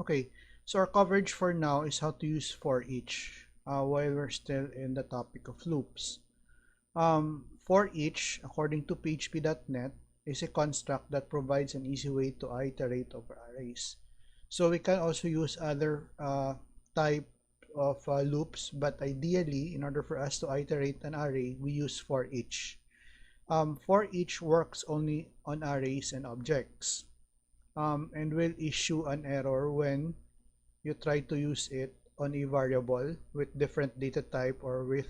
Okay, so our coverage for now is how to use for each while we're still in the topic of loops. For each, according to php.net, is a construct that provides an easy way to iterate over arrays. So we can also use other type of loops, but ideally, in order for us to iterate an array, we use for each. For each works only on arrays and objects, and will issue an error when you try to use it on a variable with different data type or with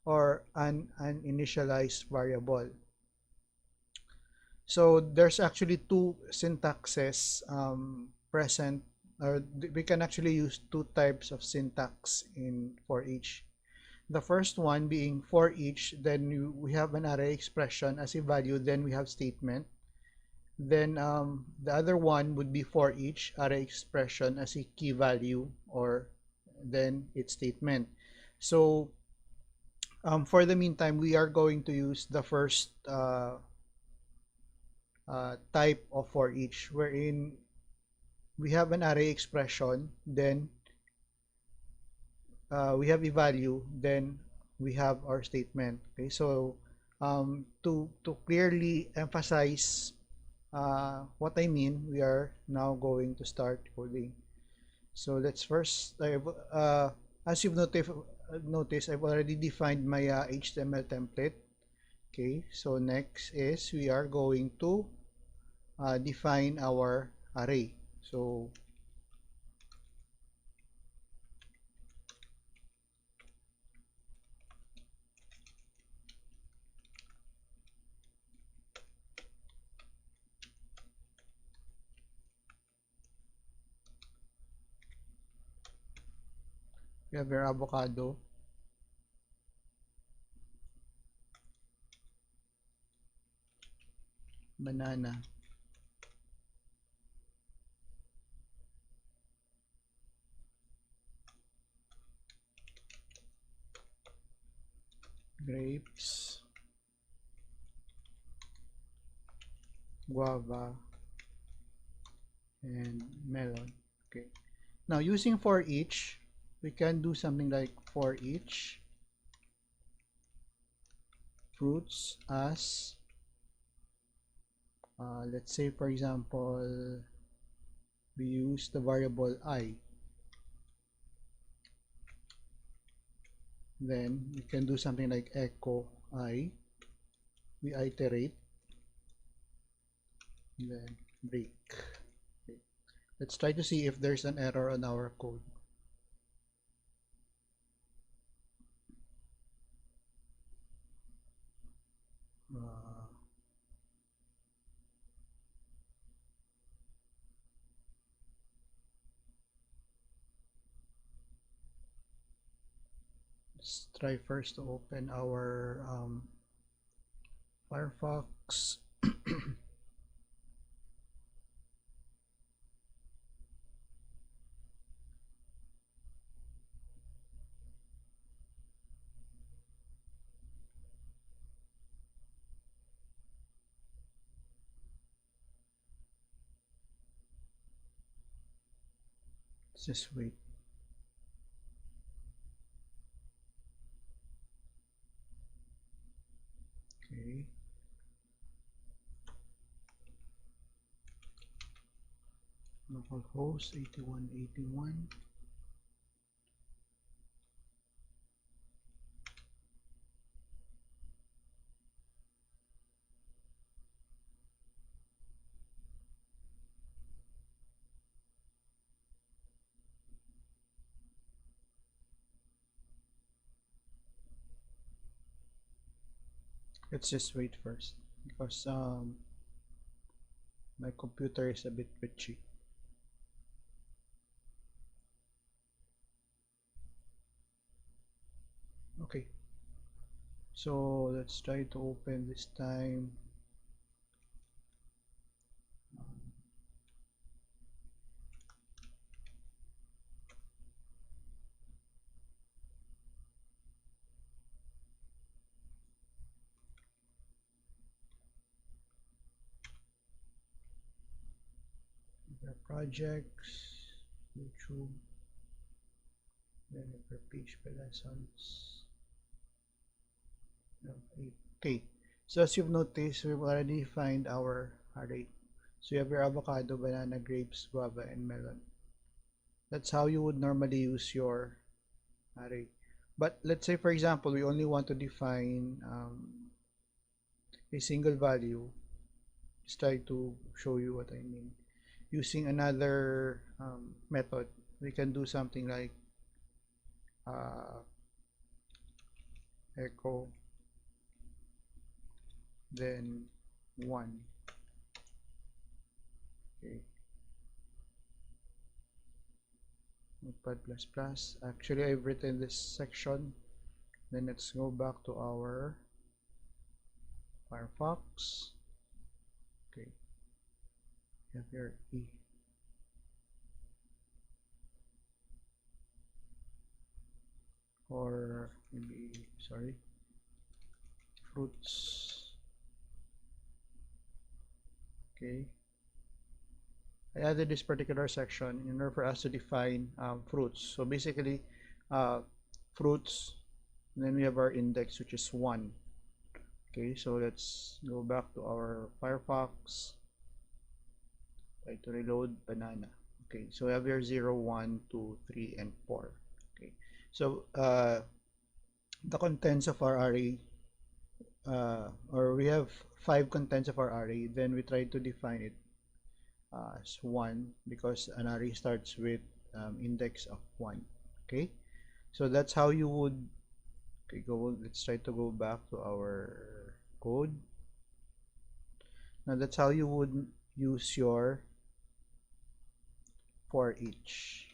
an initialized variable. So there's actually two syntaxes present, or we can actually use two types of syntax in for each. The first one being for each, then we have an array expression as a value, then we have statement. Then the other one would be for each array expression as a key value, or then its statement. So for the meantime, we are going to use the first type of for each, wherein we have an array expression, then we have a value, then we have our statement. Okay, so to clearly emphasize what I mean, we are now going to start coding. So let's first, as you've noticed, I've already defined my HTML template. Okay, so next is we are going to define our array. So we have our avocado, banana, grapes, guava, and melon. Okay. Now using for each, we can do something like for each fruits as let's say for example we use the variable I, then we can do something like echo I, we iterate, then break. Okay. Let's try to see if there's an error on our code. Let's try first to open our Firefox. Let's just wait. Okay. Localhost 8181. Let's just wait first because my computer is a bit twitchy. Okay, so let's try to open this time. Projects. YouTube, then for PHP lessons. No, okay, so as you've noticed, we've already defined our array. So you have your avocado, banana, grapes, guava, and melon. That's how you would normally use your array. But let's say, for example, we only want to define a single value. Just try to show you what I mean. Using another method, we can do something like echo then 1. Okay. Notepad++. Actually, I've written this section. Then let's go back to our Firefox. Okay. We have here E. Or maybe, sorry, fruits. Okay. I added this particular section in order for us to define fruits. So basically, fruits, and then we have our index, which is 1. Okay, so let's go back to our Firefox. Try to reload banana. Okay, so we have here 0, 1, 2, 3, and 4. Okay, so the contents of our array, or we have 5 contents of our array, then we try to define it as 1 because an array starts with index of 1. Okay, so that's how you would, okay, let's try to go back to our code. Now that's how you would use your for each.